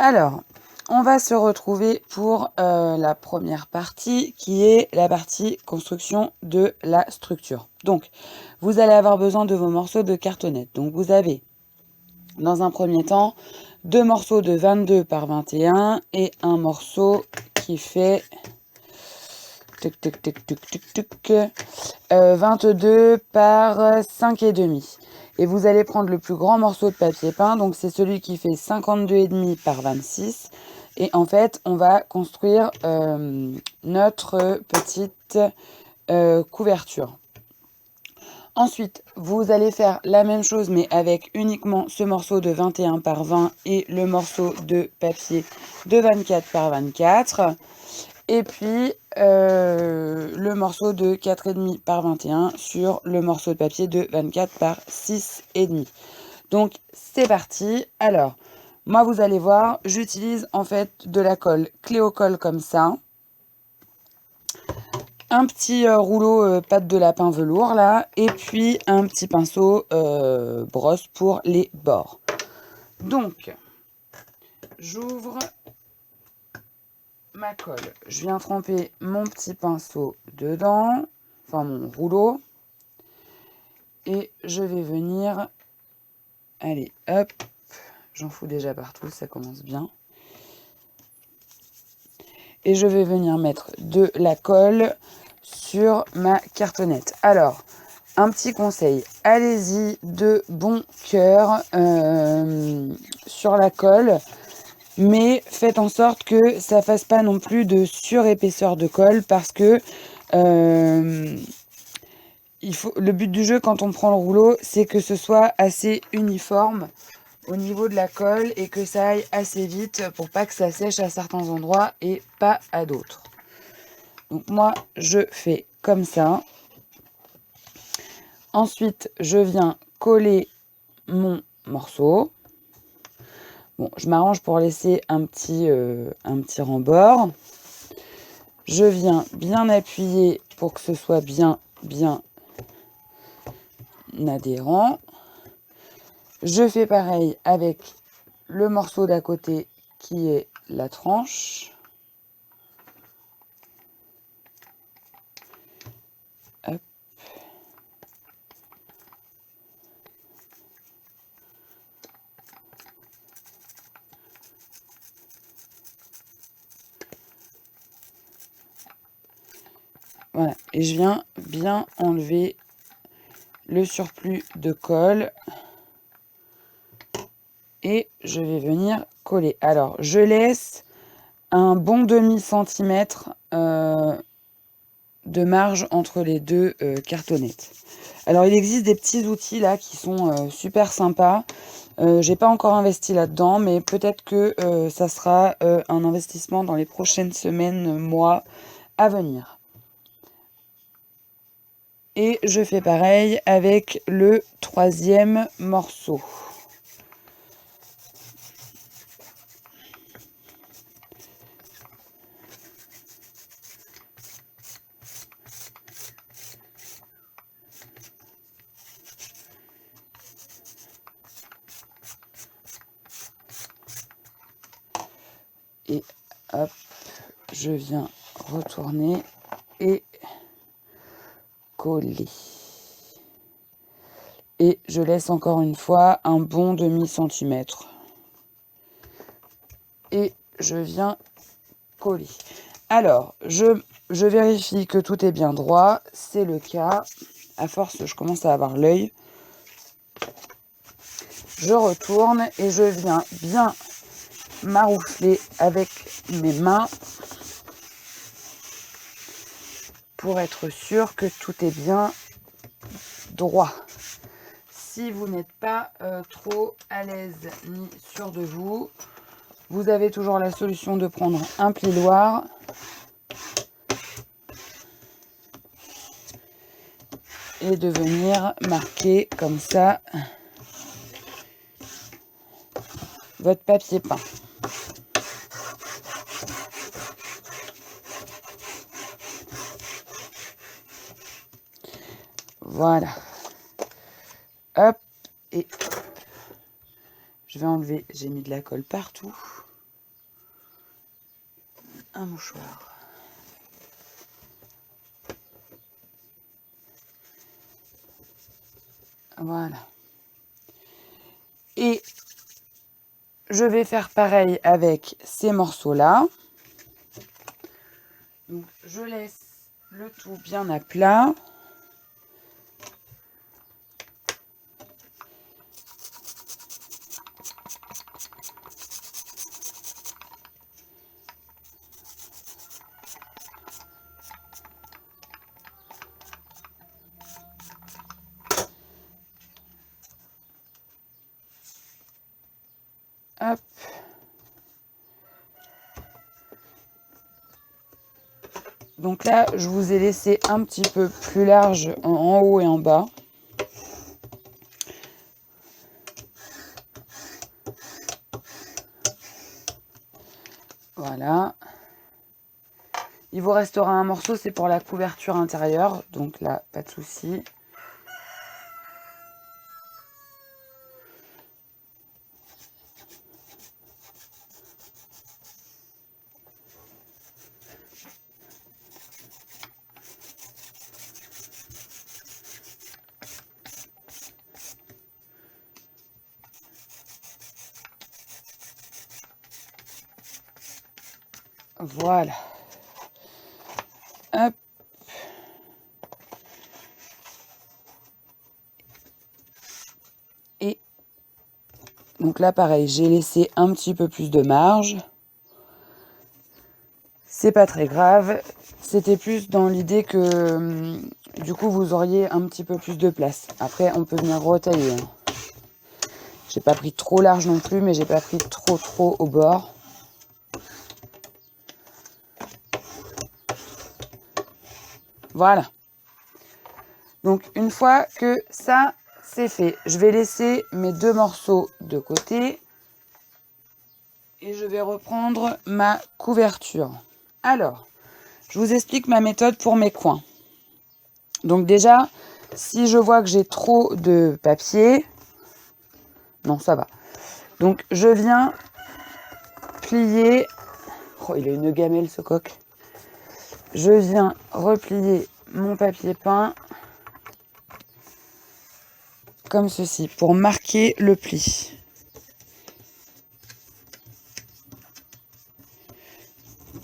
Alors, on va se retrouver pour la première partie qui est la partie construction de la structure. Donc, vous allez avoir besoin de vos morceaux de cartonnette. Donc, vous avez, dans un premier temps, 2 morceaux de 22 par 21 et un morceau qui fait 22 par 5,5. Et vous allez prendre le plus grand morceau de papier peint, donc c'est celui qui fait 52,5 par 26. Et en fait, on va construire notre petite couverture. Ensuite, vous allez faire la même chose, mais avec uniquement ce morceau de 21 par 20 et le morceau de papier de 24 par 24. Et puis, le morceau de 4,5 par 21 sur le morceau de papier de 24 par 6,5. Donc, c'est parti. Alors, moi, vous allez voir, j'utilise en fait de la colle Cléo-Colle comme ça. Un petit rouleau pâte de lapin velours là. Et puis, un petit pinceau brosse pour les bords. Donc, j'ouvre ma colle. Je viens tremper mon petit pinceau dedans, enfin mon rouleau. Et je vais venir, allez hop, j'en fous déjà partout, ça commence bien. Et je vais venir mettre de la colle sur ma cartonnette. Alors, un petit conseil, allez-y de bon cœur sur la colle. Mais faites en sorte que ça fasse pas non plus de surépaisseur de colle parce que le but du jeu quand on prend le rouleau, c'est que ce soit assez uniforme au niveau de la colle et que ça aille assez vite pour pas que ça sèche à certains endroits et pas à d'autres. Donc moi, je fais comme ça. Ensuite, je viens coller mon morceau. Bon, je m'arrange pour laisser un petit rembord. Je viens bien appuyer pour que ce soit bien adhérent. Je fais pareil avec le morceau d'à côté qui est la tranche. Hop. Voilà, et je viens bien enlever le surplus de colle et je vais venir coller. Alors, je laisse un bon demi-centimètre de marge entre les deux cartonnettes. Alors, il existe des petits outils là qui sont super sympas. J'ai pas encore investi là-dedans, mais peut-être que ça sera un investissement dans les prochaines semaines, mois à venir. Et je fais pareil avec le troisième morceau. Et hop, je viens retourner et coller. Et je laisse encore une fois un bon demi-centimètre. Et je viens coller. Alors, je vérifie que tout est bien droit. C'est le cas. À force, je commence à avoir l'œil. Je retourne et je viens bien maroufler avec mes mains pour être sûr que tout est bien droit. Si vous n'êtes pas trop à l'aise ni sûr de vous, vous avez toujours la solution de prendre un plioir et de venir marquer comme ça votre papier peint. Voilà. Hop, et je vais enlever, j'ai mis de la colle partout. un mouchoir. Voilà. Et je vais faire pareil avec ces morceaux-là. Donc, je laisse le tout bien à plat. Hop. Donc là, je vous ai laissé un petit peu plus large en haut et en bas. Voilà. Il vous restera un morceau, c'est pour la couverture intérieure. Donc là, pas de souci. Voilà. Hop. Et donc là, pareil, j'ai laissé un petit peu plus de marge. C'est pas très grave. C'était plus dans l'idée que du coup, vous auriez un petit peu plus de place. Après, on peut venir retailler. J'ai pas pris trop large non plus, mais j'ai pas pris trop au bord. Voilà. Donc, une fois que ça, c'est fait, je vais laisser mes deux morceaux de côté. Et je vais reprendre ma couverture. Alors, je vous explique ma méthode pour mes coins. Donc déjà, si je vois que j'ai trop de papier, non, ça va. Donc, je viens plier. Oh, il a une gamelle, ce coq. Je viens replier mon papier peint comme ceci pour marquer le pli.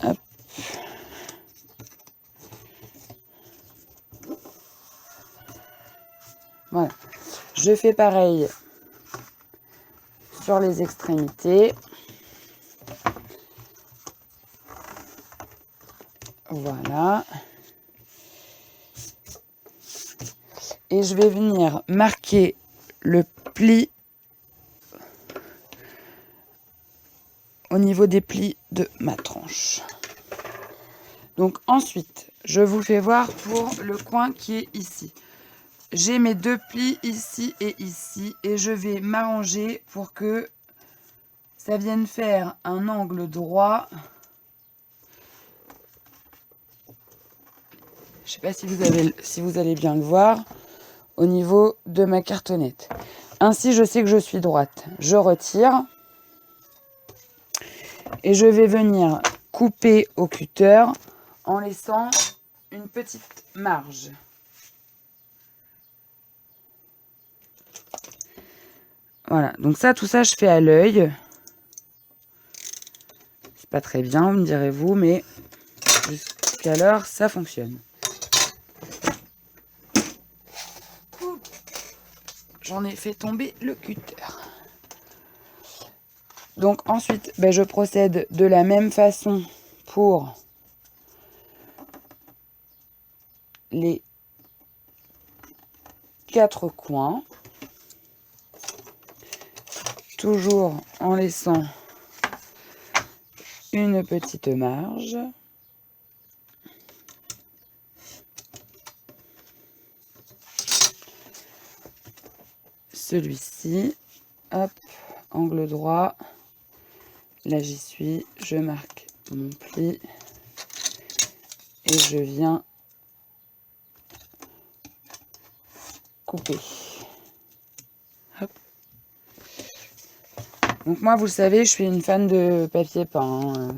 Hop. Voilà. Je fais pareil sur les extrémités. Voilà. Et je vais venir marquer le pli au niveau des plis de ma tranche. Donc ensuite, je vous fais voir pour le coin qui est ici. J'ai mes deux plis ici et je vais m'arranger pour que ça vienne faire un angle droit. Je ne sais pas si vous allez bien le voir au niveau de ma cartonnette. Ainsi, je sais que je suis droite. Je retire et je vais venir couper au cutter en laissant une petite marge. Voilà, donc ça, tout ça, je fais à l'œil. C'est pas très bien, me direz-vous, mais jusqu'alors, ça fonctionne. J'en ai fait tomber le cutter. Donc ensuite, je procède de la même façon pour les 4 coins. Toujours en laissant une petite marge. Celui-ci, hop, angle droit. Là, j'y suis. Je marque mon pli. Et je viens couper. Hop. Donc moi, vous le savez, je suis une fan de papier peint.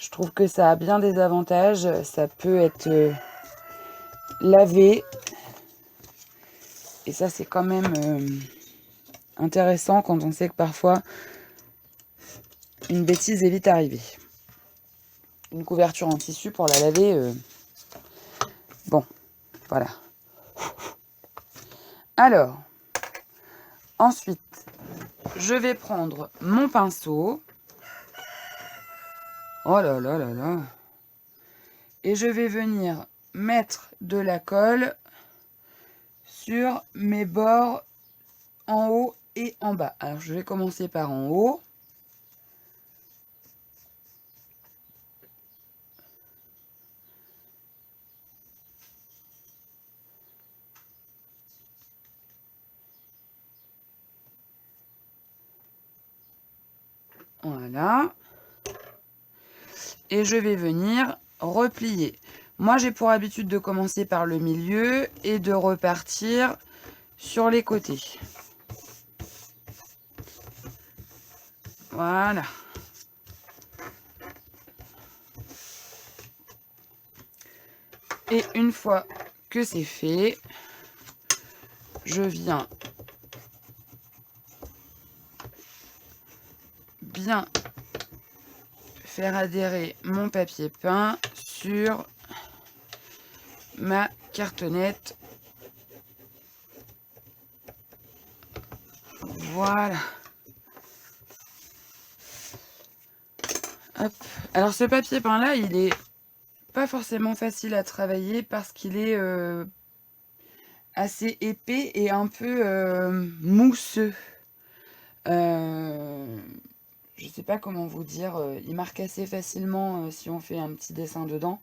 Je trouve que ça a bien des avantages. Ça peut être lavé. Et ça, c'est quand même intéressant quand on sait que parfois, une bêtise est vite arrivée. Une couverture en tissu pour la laver, bon, voilà. Alors, ensuite, je vais prendre mon pinceau. Oh là là là là. Et je vais venir mettre de la colle sur mes bords en haut et en bas. Alors, je vais commencer par en haut. Voilà. Et je vais venir replier. Moi, j'ai pour habitude de commencer par le milieu et de repartir sur les côtés. Voilà. Et une fois que c'est fait, je viens bien faire adhérer mon papier peint sur ma cartonnette. Voilà. Hop. Alors ce papier peint là, il est pas forcément facile à travailler parce qu'il est assez épais et un peu mousseux. Je sais pas comment vous dire, il marque assez facilement si on fait un petit dessin dedans.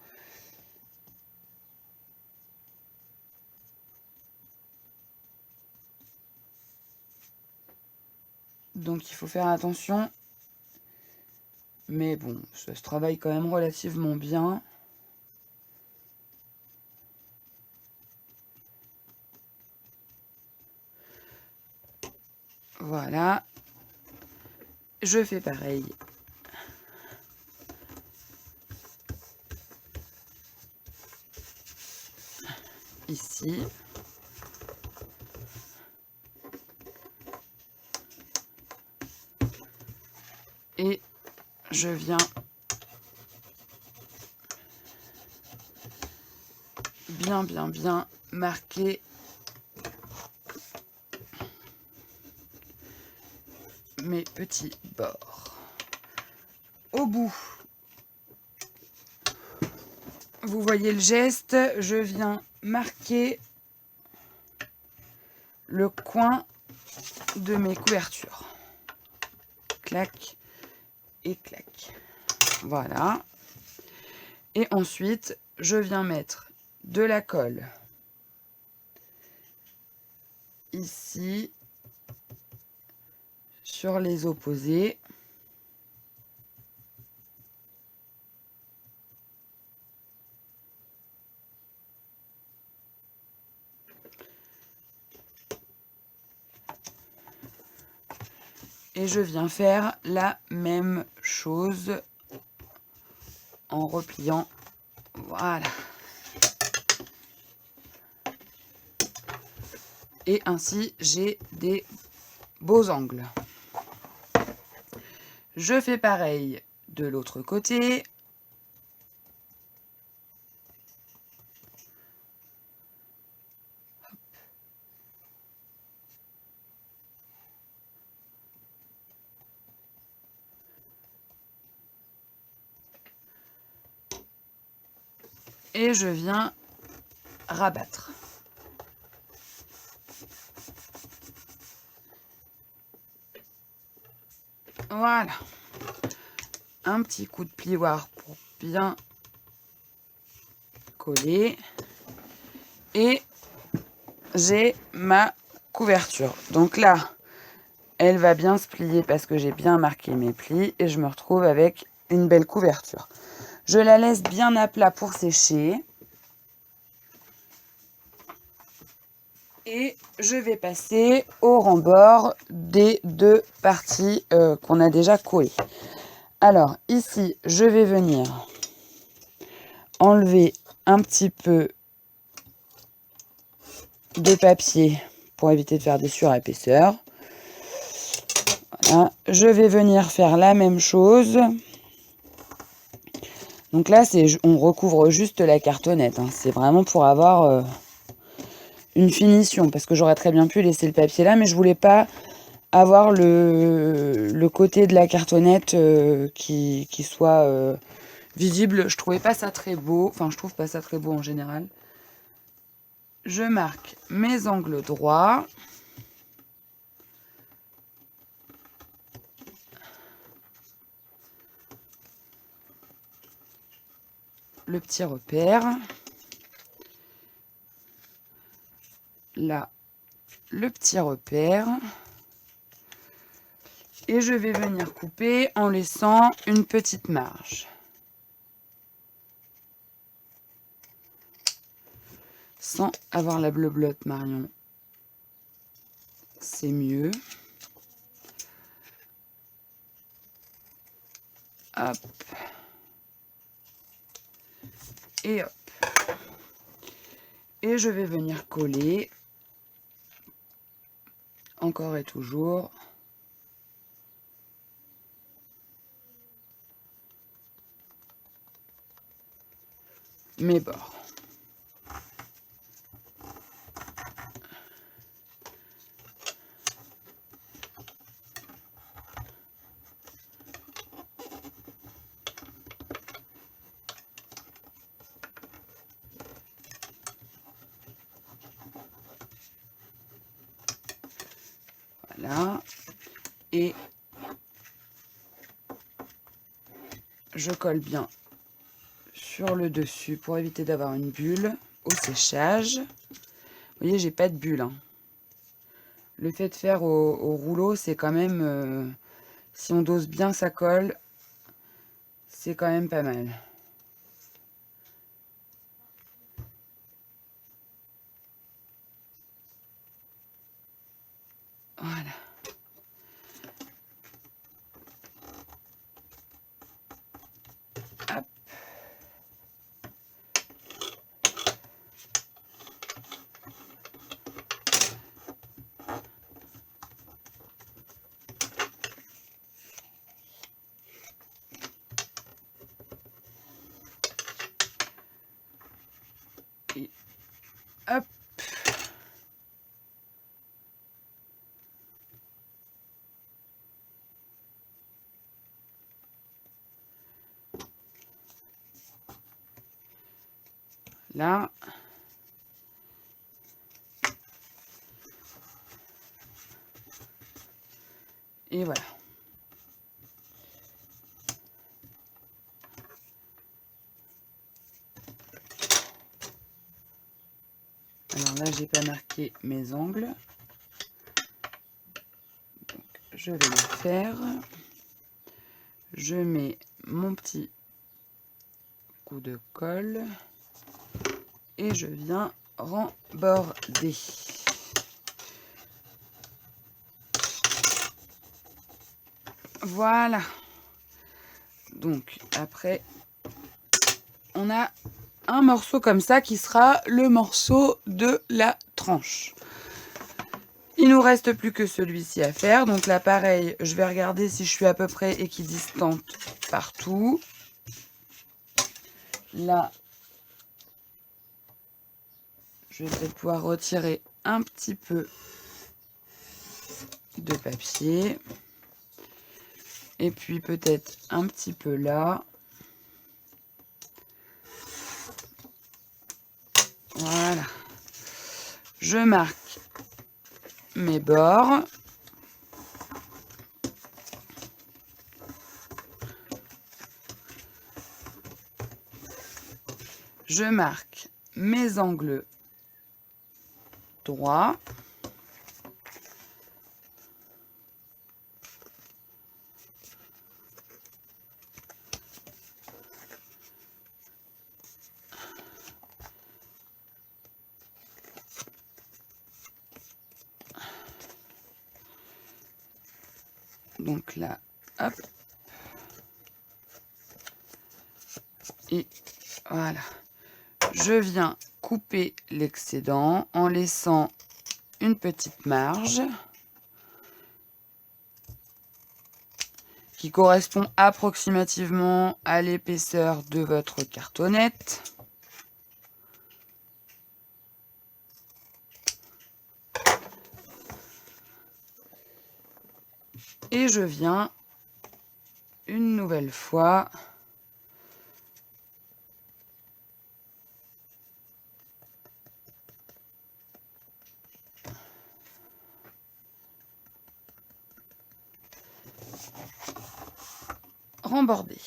Donc il faut faire attention. Mais bon, ça se travaille quand même relativement bien. Voilà. Je fais pareil. Ici. Et je viens bien marquer mes petits bords. Au bout, vous voyez le geste, je viens marquer le coin de mes couvertures. Clac et clac. Voilà. Et ensuite, je viens mettre de la colle ici sur les opposés. Et je viens faire la même chose en repliant. Voilà. Et ainsi, j'ai des beaux angles. Je fais pareil de l'autre côté. Et je viens rabattre. Voilà. Un petit coup de plioir pour bien coller. Et j'ai ma couverture. Donc là, elle va bien se plier parce que j'ai bien marqué mes plis. Et je me retrouve avec une belle couverture. Je la laisse bien à plat pour sécher. Et je vais passer au rembord des deux parties qu'on a déjà collées. Alors, ici, je vais venir enlever un petit peu de papier pour éviter de faire des surépaisseurs. Voilà. Je vais venir faire la même chose. Donc là, on recouvre juste la cartonnette. Hein. C'est vraiment pour avoir une finition. Parce que j'aurais très bien pu laisser le papier là, mais je voulais pas avoir le côté de la cartonnette qui soit visible. Je trouvais pas ça très beau. Enfin, je trouve pas ça très beau en général. Je marque mes angles droits. Le petit repère. Là, le petit repère. Et je vais venir couper en laissant une petite marge. Sans avoir la bleu-blotte, Marion. C'est mieux. Hop. Et hop. Et je vais venir coller. Encore et toujours. Mes bords. Voilà. Et je colle bien sur le dessus pour éviter d'avoir une bulle au séchage. Vous voyez, j'ai pas de bulle. Hein. Le fait de faire au rouleau, c'est quand même... si on dose bien sa colle, c'est quand même pas mal. Voilà. Hop. Et hop. Là. Et voilà. Alors là, j'ai pas marqué mes angles. Donc, je vais le faire. Je mets mon petit coup de colle. Et je viens remborder. Voilà. Donc, après, on a un morceau comme ça qui sera le morceau de la tranche. Il nous reste plus que celui-ci à faire. Donc là, pareil, je vais regarder si je suis à peu près équidistante partout. Là, je vais peut-être pouvoir retirer un petit peu de papier. Et puis peut-être un petit peu là. Voilà. Je marque mes bords. Je marque mes angles droits. Donc là, hop. Et voilà. Je viens couper l'excédent en laissant une petite marge qui correspond approximativement à l'épaisseur de votre cartonnette. Et je viens une nouvelle fois remborder.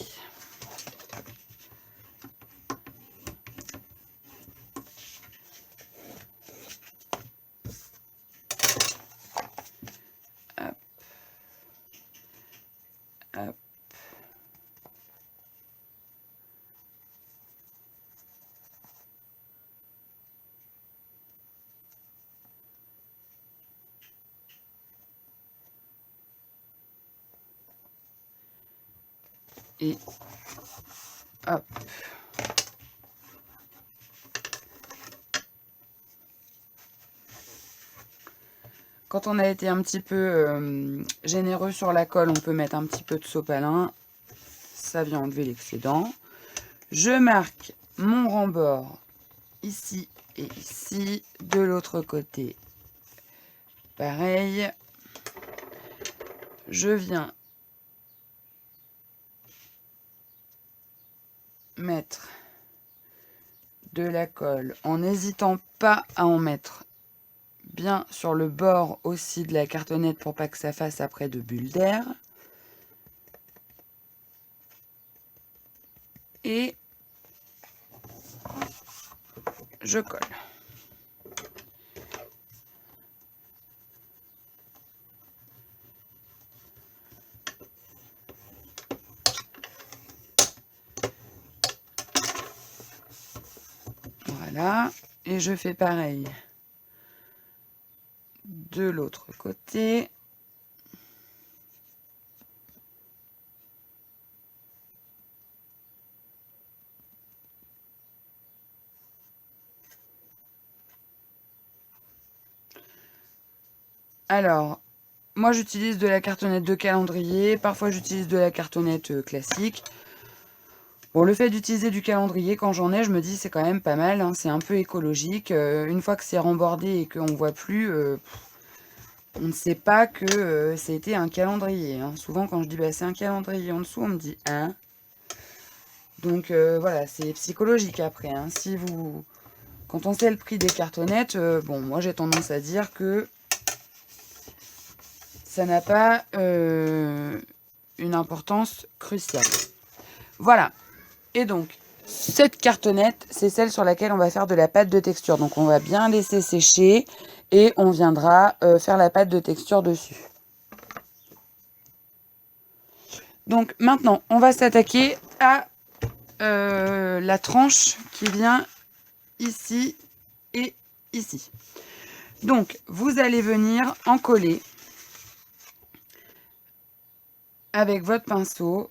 Hop. Hop. Et hop. Quand on a été un petit peu généreux sur la colle, on peut mettre un petit peu de sopalin. Ça vient enlever l'excédent. Je marque mon rembord ici et ici. De l'autre côté, pareil. Je viens mettre de la colle en n'hésitant pas à en mettre bien sur le bord aussi de la cartonnette pour pas que ça fasse après de bulles d'air. Et je colle. Voilà, et je fais pareil de l'autre côté. Alors, moi j'utilise de la cartonnette de calendrier, parfois j'utilise de la cartonnette classique. Bon, le fait d'utiliser du calendrier, quand j'en ai, je me dis c'est quand même pas mal, hein, c'est un peu écologique. Une fois que c'est rembordé et qu'on ne voit plus, on ne sait pas que c'était un calendrier. Hein. Souvent quand je dis bah, c'est un calendrier en dessous, on me dit hein. Donc voilà, c'est psychologique après. Hein. Si vous... Quand on sait le prix des cartonnettes, bon, moi j'ai tendance à dire que ça n'a pas une importance cruciale. Voilà. Et donc, cette cartonnette, c'est celle sur laquelle on va faire de la pâte de texture. Donc, on va bien laisser sécher et on viendra faire la pâte de texture dessus. Donc, maintenant, on va s'attaquer à la tranche qui vient ici et ici. Donc, vous allez venir en coller avec votre pinceau.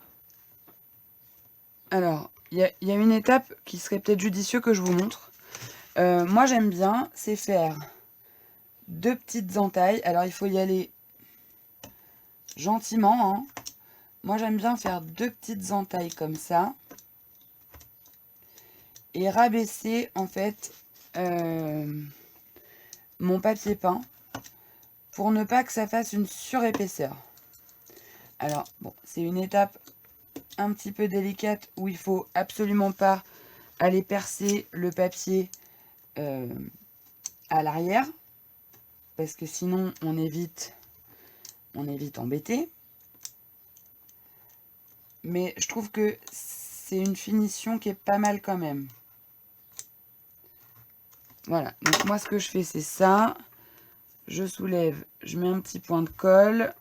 Alors, il y a une étape qui serait peut-être judicieux que je vous montre. Moi, j'aime bien, c'est faire 2 petites entailles. Alors, il faut y aller gentiment. Hein. Moi, j'aime bien faire 2 petites entailles comme ça. Et rabaisser, en fait, mon papier peint pour ne pas que ça fasse une surépaisseur. Alors, bon, c'est une étape un petit peu délicate où il faut absolument pas aller percer le papier à l'arrière parce que sinon on est vite embêté. Mais je trouve que c'est une finition qui est pas mal quand même. Voilà, donc moi ce que je fais c'est ça. Je soulève, je mets un petit point de colle.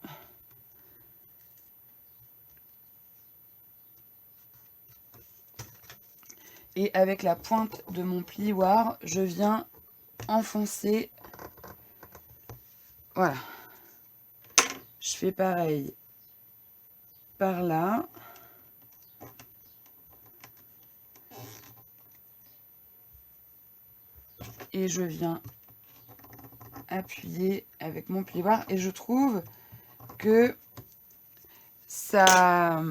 Et avec la pointe de mon plioir, je viens enfoncer. Voilà. Je fais pareil par là. et je viens appuyer avec mon plioir et je trouve que ça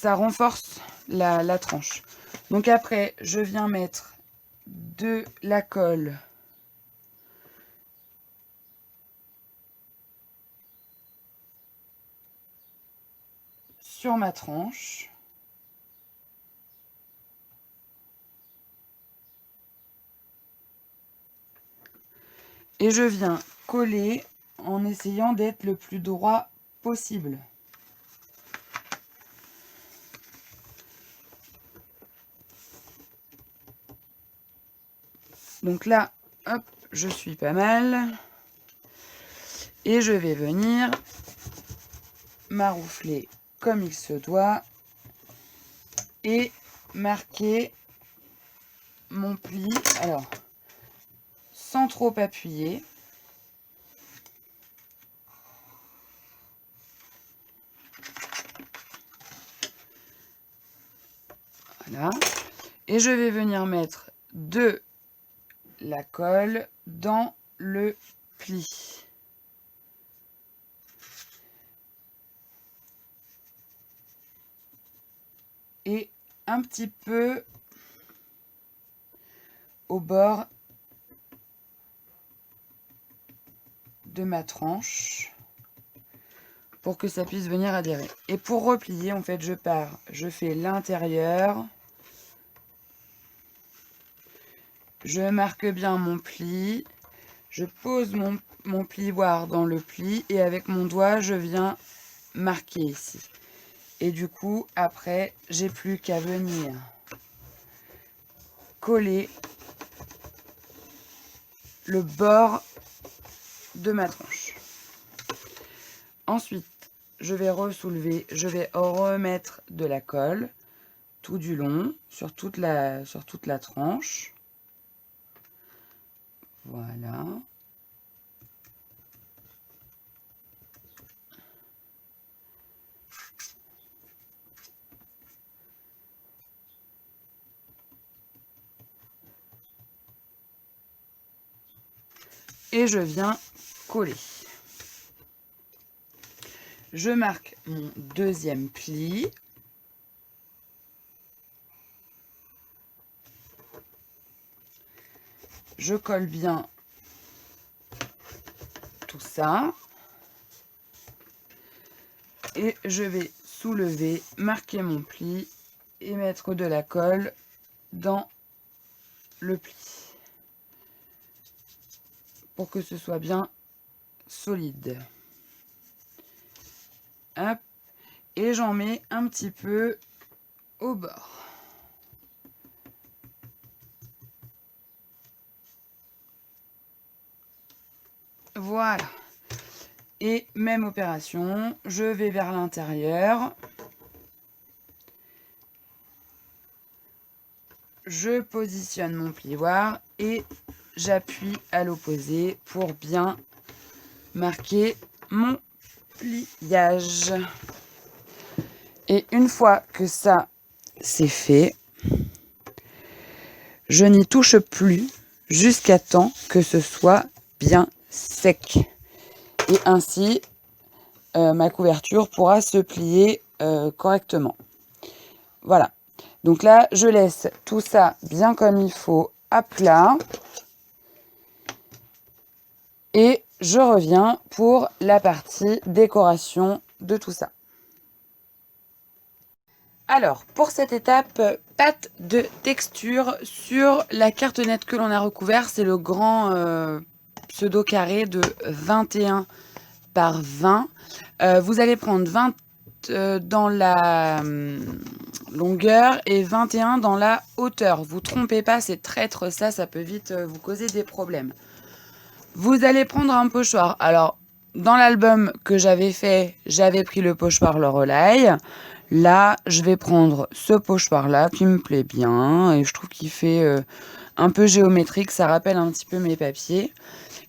renforce la tranche. Donc après, je viens mettre de la colle sur ma tranche. Et je viens coller en essayant d'être le plus droit possible. Donc là, hop, je suis pas mal. Et je vais venir maroufler comme il se doit et marquer mon pli. Alors, sans trop appuyer. Voilà. Et je vais venir mettre de la colle dans le pli. Et un petit peu au bord de ma tranche pour que ça puisse venir adhérer. Et pour replier, en fait, je fais l'intérieur, je marque bien mon pli, je pose mon plioir dans le pli et avec mon doigt, je viens marquer ici. Et du coup, après, j'ai plus qu'à venir coller le bord de ma tranche. Ensuite, je vais ressoulever, je vais remettre de la colle tout du long sur toute la tranche. Voilà. Et je viens coller. Je marque mon deuxième pli. Je colle bien tout ça. Et je vais soulever, marquer mon pli et mettre de la colle dans le pli. Pour que ce soit bien solide. Hop. Et j'en mets un petit peu au bord. Voilà. Et même opération, je vais vers l'intérieur. Je positionne mon plioir et j'appuie à l'opposé pour bien marquer mon pliage. Et une fois que ça c'est fait, je n'y touche plus jusqu'à temps que ce soit bien sec. Et ainsi, ma couverture pourra se plier correctement. Voilà. Donc là, je laisse tout ça bien comme il faut à plat. Et je reviens pour la partie décoration de tout ça. Alors, pour cette étape, pâte de texture sur la cartonnette que l'on a recouvert. C'est le grand pseudo carré de 21 par 20. Vous allez prendre 20 dans la longueur et 21 dans la hauteur. Vous trompez pas, c'est traître ça peut vite vous causer des problèmes. Vous allez prendre un pochoir. Alors, dans l'album que j'avais fait, j'avais pris le pochoir Lorelai. Là, je vais prendre ce pochoir-là qui me plaît bien et je trouve qu'il fait un peu géométrique. Ça rappelle un petit peu mes papiers.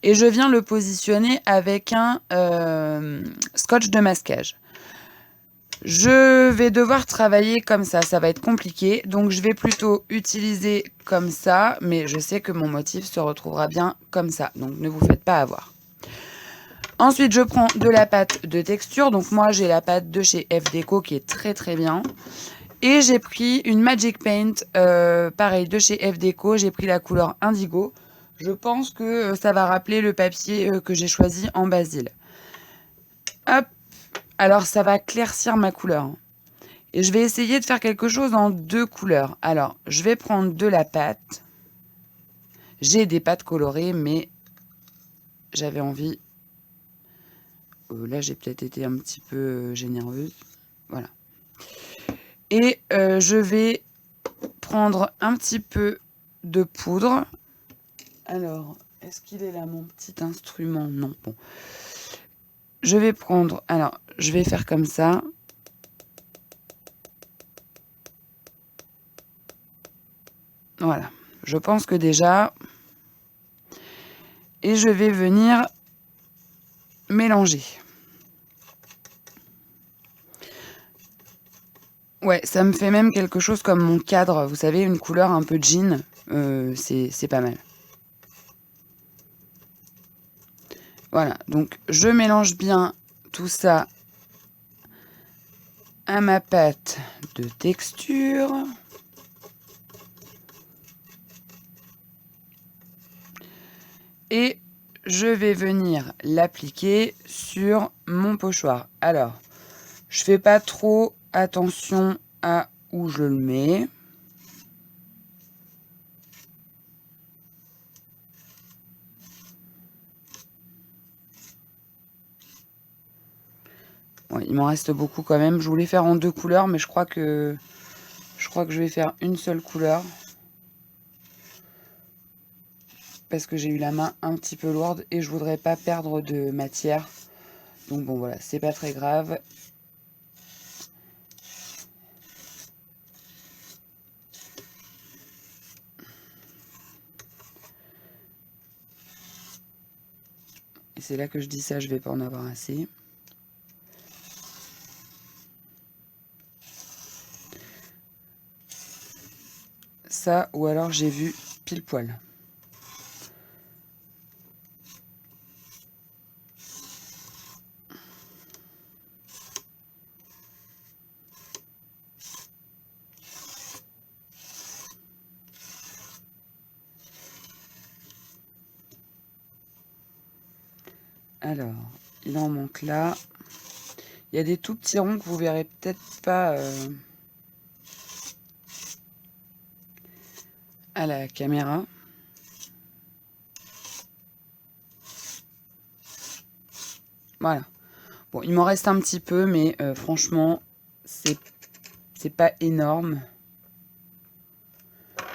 Et je viens le positionner avec un scotch de masquage. Je vais devoir travailler comme ça va être compliqué. Donc je vais plutôt utiliser comme ça, mais je sais que mon motif se retrouvera bien comme ça. Donc ne vous faites pas avoir. Ensuite, je prends de la pâte de texture. Donc moi, j'ai la pâte de chez FDeco qui est très très bien. Et j'ai pris une Magic Paint, pareil, de chez FDeco. J'ai pris la couleur Indigo. Je pense que ça va rappeler le papier que j'ai choisi en basil. Hop. Alors, ça va claircir ma couleur. Et je vais essayer de faire quelque chose en 2 couleurs. Alors, je vais prendre de la pâte. J'ai des pâtes colorées, mais j'avais envie... là, j'ai peut-être été un petit peu généreuse. Voilà. Et je vais prendre un petit peu de poudre. Alors, est-ce qu'il est là, mon petit instrument? Non, bon. Je vais prendre... Alors, je vais faire comme ça. Voilà. Je pense que déjà... Et je vais venir mélanger. Ouais, ça me fait même quelque chose comme mon cadre. Vous savez, une couleur un peu jean. C'est pas mal. Voilà, donc je mélange bien tout ça à ma pâte de texture. Et je vais venir l'appliquer sur mon pochoir. Alors, je fais pas trop attention à où je le mets. Ouais, il m'en reste beaucoup quand même. Je voulais faire en 2 couleurs, mais je crois que je vais faire une seule couleur. Parce que j'ai eu la main un petit peu lourde et je voudrais pas perdre de matière. Donc bon voilà, c'est pas très grave. Et c'est là que je dis ça, je vais pas en avoir assez. Ça, ou alors j'ai vu pile poil. Alors, il en manque là. Il y a des tout petits ronds que vous verrez peut-être pas à la caméra. Voilà. Bon, il m'en reste un petit peu, mais franchement, c'est pas énorme.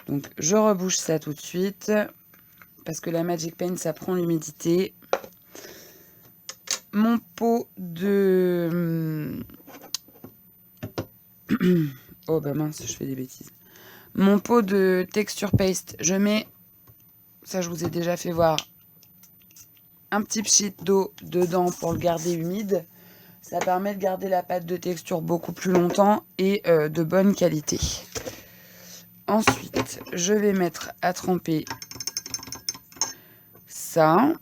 Donc, je rebouche ça tout de suite. Parce que la Magic Paint, ça prend l'humidité. Mon pot de... Oh bah mince, je fais des bêtises. Mon pot de texture paste, je mets... Ça, je vous ai déjà fait voir. Un petit pchit d'eau dedans pour le garder humide. Ça permet de garder la pâte de texture beaucoup plus longtemps et de bonne qualité. Ensuite, je vais mettre à tremper ça.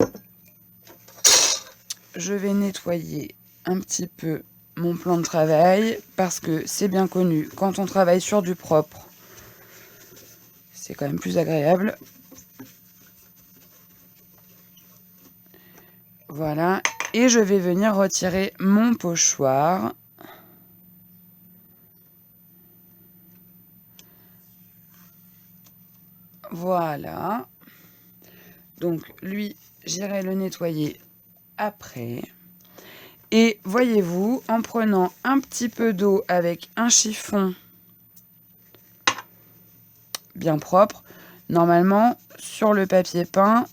Je vais nettoyer un petit peu mon plan de travail parce que c'est bien connu, quand on travaille sur du propre, c'est quand même plus agréable. Voilà, et je vais venir retirer mon pochoir. Voilà. Donc lui, j'irai le nettoyer après. Et voyez-vous, en prenant un petit peu d'eau avec un chiffon bien propre, normalement, sur le papier peint,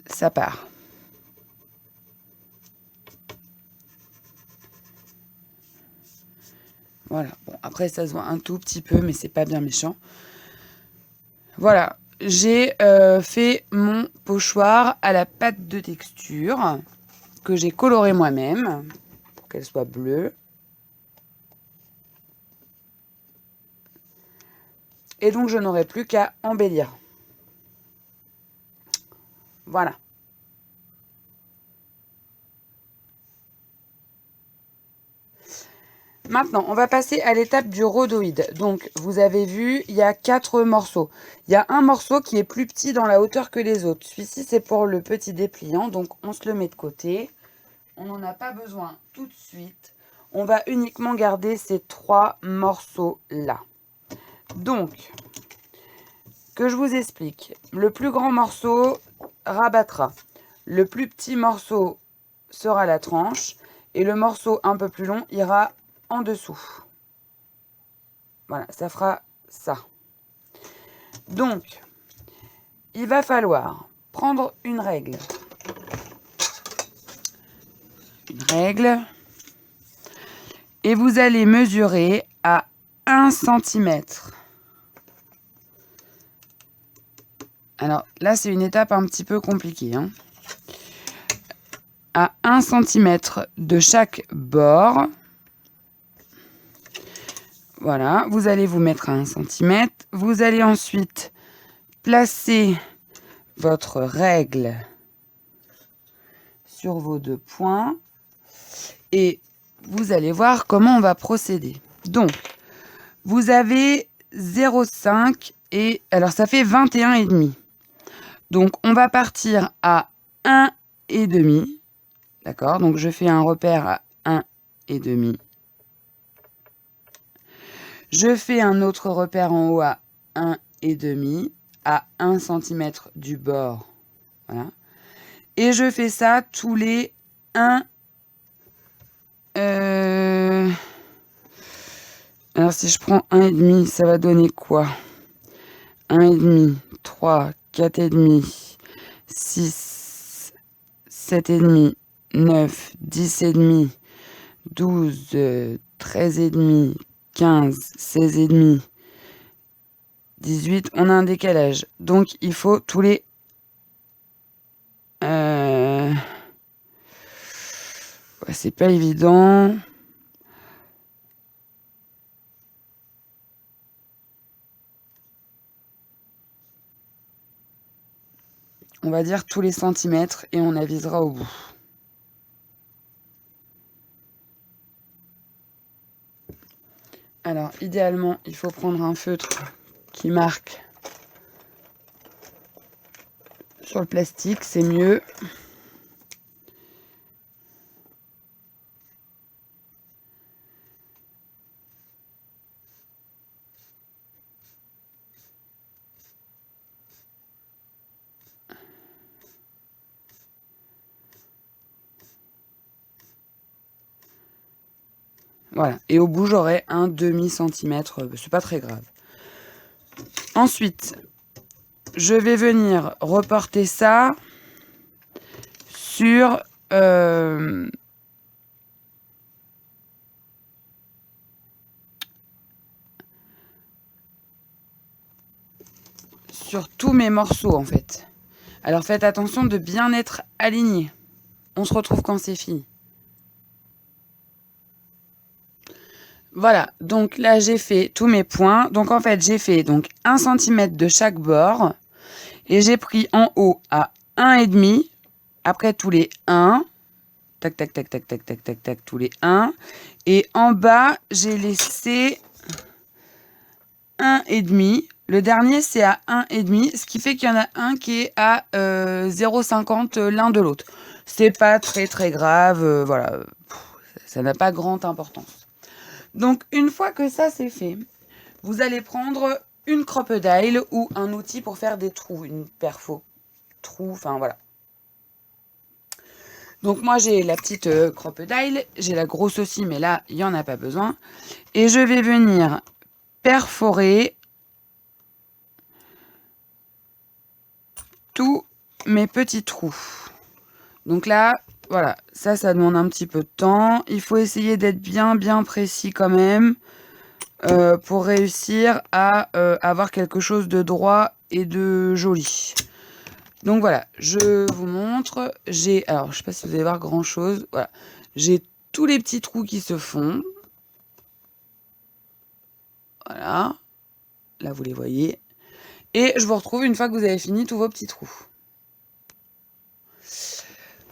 ça part. Voilà. Bon, après, ça se voit un tout petit peu, mais c'est pas bien méchant. Voilà. J'ai fait mon pochoir à la pâte de texture que j'ai coloré moi-même. qu'elle soit bleue. Et donc, je n'aurai plus qu'à embellir. Voilà. Maintenant, on va passer à l'étape du rhodoïde. Donc, vous avez vu, il y a 4 morceaux. Il y a un morceau qui est plus petit dans la hauteur que les autres. Celui-ci, c'est pour le petit dépliant. Donc, on se le met de côté. On n'en a pas besoin tout de suite. On va uniquement garder ces 3 morceaux-là. Donc, que je vous explique. Le plus grand morceau rabattra. Le plus petit morceau sera la tranche. Et le morceau un peu plus long ira en dessous. Voilà, ça fera ça. Donc, il va falloir prendre une règle. Une règle. Et vous allez mesurer à 1 cm. Alors là, c'est une étape un petit peu compliquée. Hein. À 1 cm de chaque bord. Voilà, vous allez vous mettre à 1 cm. Vous allez ensuite placer votre règle sur vos 2 points. Et vous allez voir comment on va procéder. Donc, vous avez 0,5 et... Alors, ça fait 21,5. Donc, on va partir à 1,5. D'accord? Donc, je fais un repère à 1,5. Je fais un autre repère en haut à 1,5, à 1 cm du bord. Voilà. Et je fais ça tous les 1. Alors, si je prends 1,5, ça va donner quoi? 1,5, 3, 4,5, 6, 7,5, 9, 10,5, 12, 13,5, 15, 16,5, 18, on a un décalage. Donc, il faut tous les... Ouais, c'est pas évident. On va dire tous les centimètres et on avisera au bout. Alors, idéalement, il faut prendre un feutre qui marque sur le plastique, c'est mieux. Voilà, et au bout, j'aurai un demi-centimètre, c'est pas très grave. Ensuite, je vais venir reporter ça sur... sur tous mes morceaux, en fait. Alors, faites attention de bien être aligné. On se retrouve quand c'est fini. Voilà, donc là, j'ai fait tous mes points. Donc, en fait, j'ai fait donc 1 cm de chaque bord. Et j'ai pris en haut à 1,5. Après, tous les 1. Tac, tac, tac, tac, tac, tac, tac, tac, tous les 1. Et en bas, j'ai laissé 1,5. Le dernier, c'est à 1,5. Ce qui fait qu'il y en a un qui est à 0,50 l'un de l'autre. C'est pas très, très grave. Voilà, ça n'a pas grande importance. Donc, une fois que ça, c'est fait, vous allez prendre une crocodile ou un outil pour faire des trous, une perfo trou, enfin voilà. Donc moi j'ai la petite crocodile, j'ai la grosse aussi, mais là il n'y en a pas besoin. Et je vais venir perforer tous mes petits trous. Donc là, voilà, ça demande un petit peu de temps. Il faut essayer d'être bien précis quand même. Pour réussir à avoir quelque chose de droit et de joli. Donc voilà, je vous montre. Alors, je ne sais pas si vous allez voir grand chose. Voilà, j'ai tous les petits trous qui se font. Voilà. Là, vous les voyez. Et je vous retrouve une fois que vous avez fini tous vos petits trous.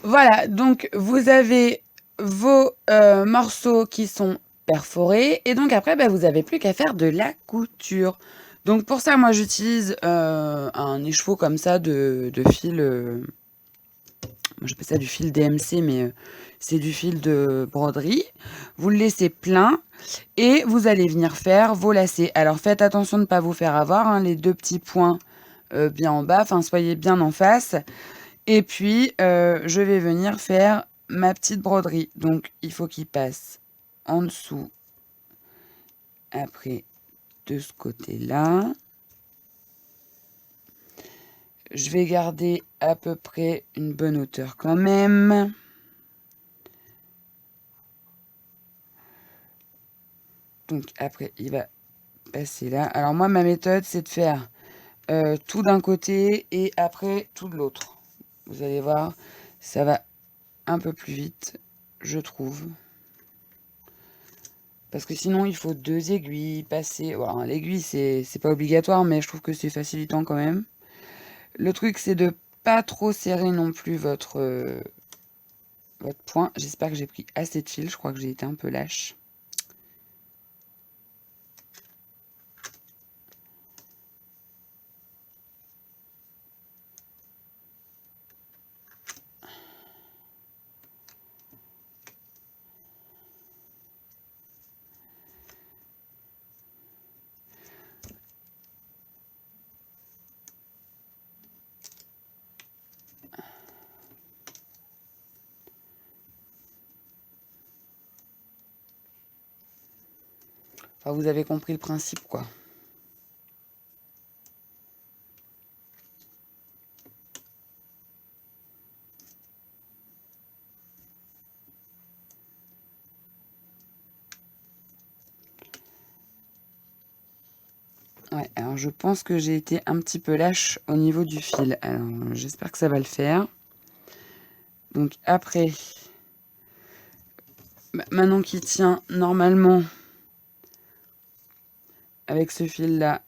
Voilà, donc vous avez vos morceaux qui sont perforés. Et donc après, vous n'avez plus qu'à faire de la couture. Donc pour ça, moi j'utilise un écheveau comme ça de fil. Moi j'appelle ça du fil DMC, mais c'est du fil de broderie. Vous le laissez plein et vous allez venir faire vos lacets. Alors faites attention de ne pas vous faire avoir, hein, les deux petits points bien en bas, enfin soyez bien en face. Et puis je vais venir faire ma petite broderie. Donc il faut qu'il passe en dessous, après de ce côté-là. Je vais garder à peu près une bonne hauteur quand même. Donc après, il va passer là. Alors moi, ma méthode, c'est de faire tout d'un côté et après tout de l'autre. Vous allez voir, ça va un peu plus vite, je trouve. Parce que sinon, il faut 2 aiguilles, passer... Voilà, l'aiguille, c'est pas obligatoire, mais je trouve que c'est facilitant quand même. Le truc, c'est de pas trop serrer non plus votre point. J'espère que j'ai pris assez de fil. Je crois que j'ai été un peu lâche. Enfin, vous avez compris le principe, quoi. Ouais, alors je pense que j'ai été un petit peu lâche au niveau du fil. Alors, j'espère que ça va le faire. Donc après, maintenant qu'il tient normalement avec ce fil-là,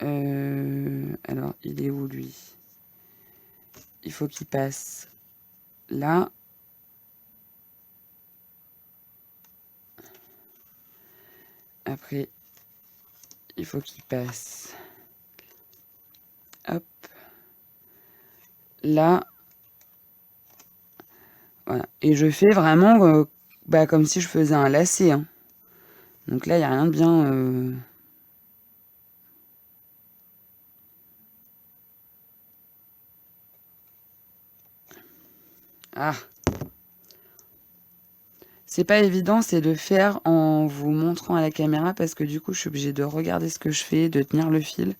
alors il est où lui? Il faut qu'il passe là. Après, il faut qu'il passe, hop, là. Voilà. Et je fais vraiment comme si je faisais un lacet, hein. Donc là, il n'y a rien de bien... Ah! C'est pas évident, c'est de faire en vous montrant à la caméra parce que du coup, je suis obligée de regarder ce que je fais, de tenir le fil.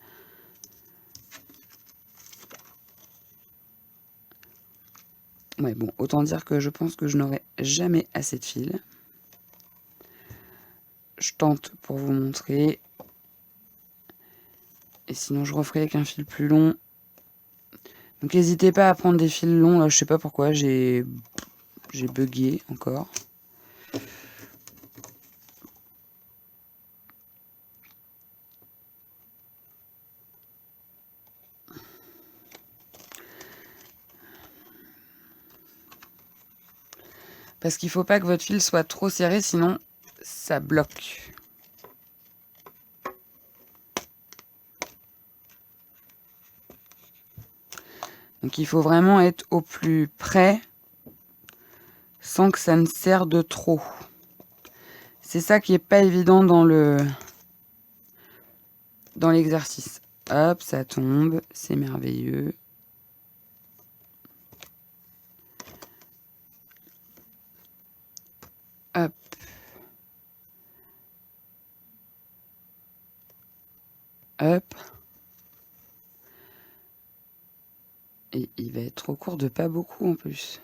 Ouais, bon, autant dire que je pense que je n'aurai jamais assez de fil. Je tente pour vous montrer. Et sinon, je referai avec un fil plus long. Donc, n'hésitez pas à prendre des fils longs. Là, je sais pas pourquoi, j'ai bugué encore. Parce qu'il ne faut pas que votre fil soit trop serré, sinon ça bloque. Donc il faut vraiment être au plus près sans que ça ne serre de trop. C'est ça qui n'est pas évident dans l'exercice. Hop, ça tombe, c'est merveilleux. Hop. Hop. Et il va être trop court de pas beaucoup en plus.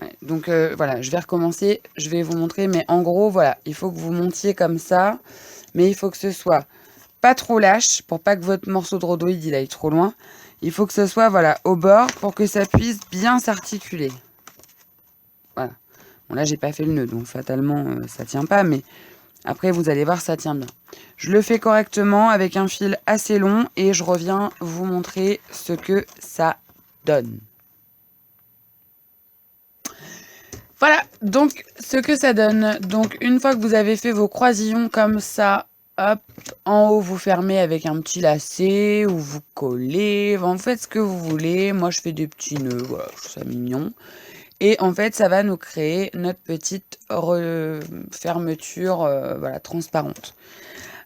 Ouais, donc voilà, je vais recommencer, je vais vous montrer, mais en gros, voilà, il faut que vous montiez comme ça, mais il faut que ce soit pas trop lâche, pour pas que votre morceau de rhodoïde il aille trop loin. Il faut que ce soit voilà, au bord pour que ça puisse bien s'articuler. Voilà. Bon, là, j'ai pas fait le nœud, donc fatalement, ça tient pas, mais après, vous allez voir, ça tient bien. Je le fais correctement avec un fil assez long et je reviens vous montrer ce que ça donne. Voilà, donc ce que ça donne. Donc une fois que vous avez fait vos croisillons comme ça, hop, en haut vous fermez avec un petit lacet ou vous collez, enfin, vous faites ce que vous voulez. Moi je fais des petits nœuds, voilà, je trouve ça mignon. Et en fait ça va nous créer notre petite fermeture voilà, transparente.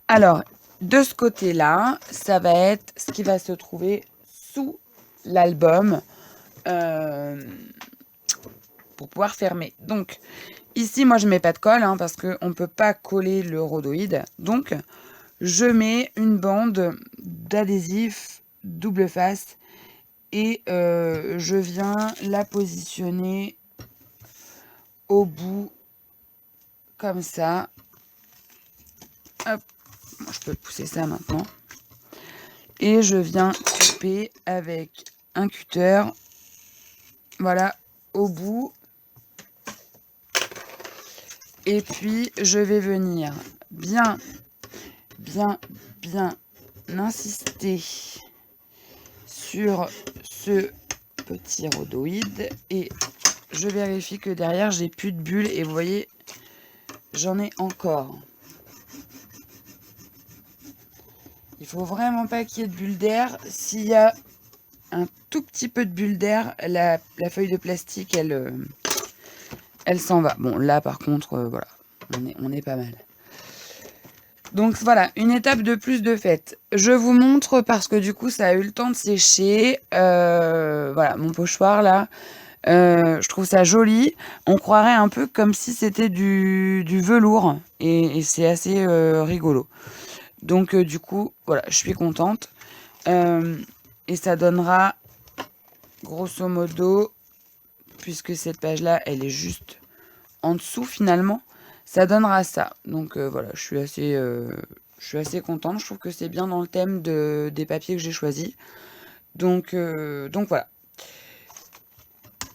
Alors de ce côté-là, ça va être ce qui va se trouver sous l'album. Pour pouvoir fermer. Donc, ici, moi, je mets pas de colle, hein, parce qu'on ne peut pas coller le rhodoïde. Donc, je mets une bande d'adhésif double face et je viens la positionner au bout, comme ça. Hop, bon, je peux pousser ça maintenant. Et je viens couper avec un cutter, voilà, au bout. Et puis, je vais venir bien insister sur ce petit rhodoïde. Et je vérifie que derrière, j'ai plus de bulles. Et vous voyez, j'en ai encore. Il faut vraiment pas qu'il y ait de bulles d'air. S'il y a un tout petit peu de bulles d'air, la feuille de plastique, elle s'en va. Bon, là, par contre, voilà, on est pas mal. Donc, voilà, une étape de plus de faite. Je vous montre parce que, du coup, ça a eu le temps de sécher. Voilà, mon pochoir, là. Je trouve ça joli. On croirait un peu comme si c'était du velours. Et c'est assez rigolo. Donc, du coup, voilà, je suis contente. Et ça donnera, grosso modo, puisque cette page-là, elle est juste en dessous finalement, ça donnera ça. Donc voilà, je suis assez contente. Je trouve que c'est bien dans le thème des papiers que j'ai choisis. Donc voilà.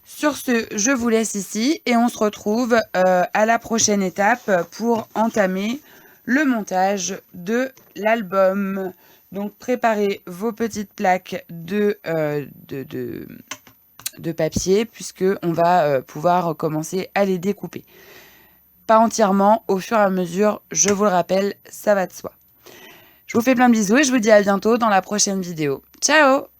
Sur ce, je vous laisse ici et on se retrouve à la prochaine étape pour entamer le montage de l'album. Donc préparez vos petites plaques de papier puisque on va pouvoir commencer à les découper. Pas entièrement, au fur et à mesure, je vous le rappelle, ça va de soi. Je vous fais plein de bisous et je vous dis à bientôt dans la prochaine vidéo. Ciao!